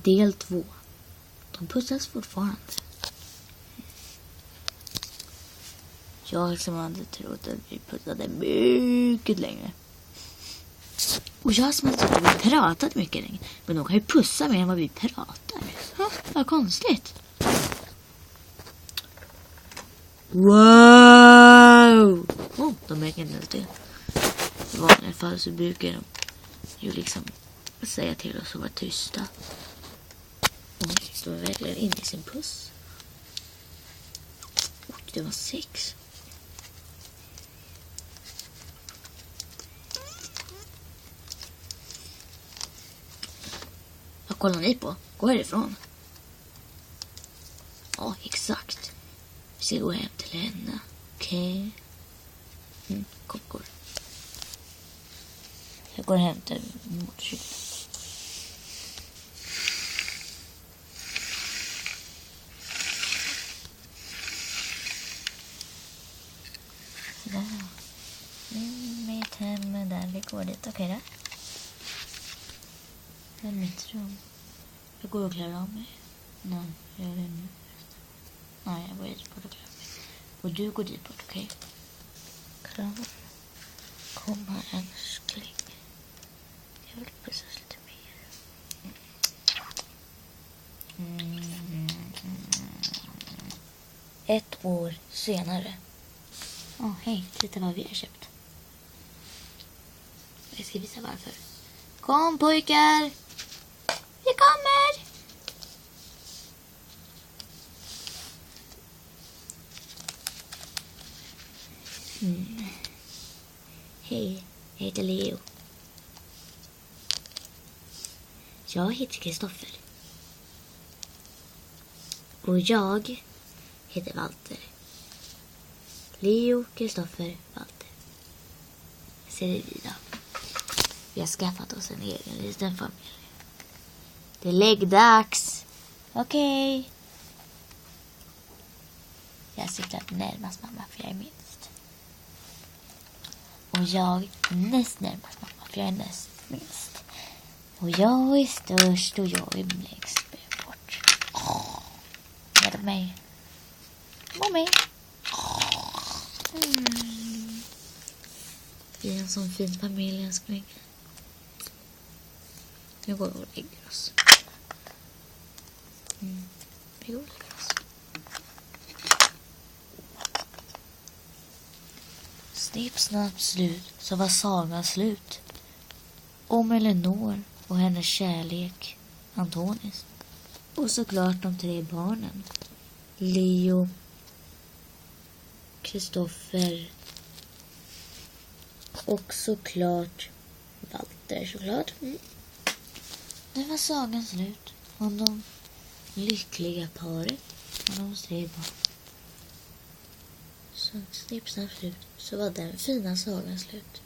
Del 2. De pussas fortfarande. Jag som hade trott att vi pussade mycket längre. Och jag som hade trott att vi pratat mycket längre. Men de kan ju pussa mer än vad vi pratar. Vad konstigt. Wow! De märker inte ens det. I vanliga fall så brukar de ju liksom säga till oss att vara tysta. Och de var verkligen inne i sin puss. Och det var 6. Vad kollar ni på? Gå härifrån. Ja, exakt. Vi ska gå hem till henne. Okej. Kom. Jag går hem till motorcykeln. Mitt hem där, vi går dit. Okej då. Det är mitt rum. Jag går och klär av mig. Nej, jag gör det nu. Nej, jag går dit bort och klär mig. Och du går dit bort, okej? Kram. Kom här, älskling. Jag vill pussas lite mer. Ett år senare. Hej, titta vad vi har köpt. Jag ska visa varför. Kom pojkar! Vi kommer! Hej, jag heter Leo. Jag heter Kristoffer. Och jag heter Walter. Leo, Kristoffer, Walter. Ser det vi då? Vi har skaffat oss en egen liten familj. Det är läggdags. Okej. Jag sitter närmast mamma för jag är minst. Och jag näst närmast mamma för jag är näst minst. Och jag är störst och jag är längst bort. Med mig. Mommy. Vi är en sån fin familj, älskling. Nu går vi och lägger oss. Vi går och lägger oss. Snipp, snapp, slut. Så var sagan slut. Om Eleanor och hennes kärlek, Antonis. Och såklart de 3 barnen. Leo, Kristoffer och såklart Walter, såklart. Nu var sagan slut om de lyckliga paret och de 3 barn. Så snipp, snapp, slut. Så var den fina sagan slut.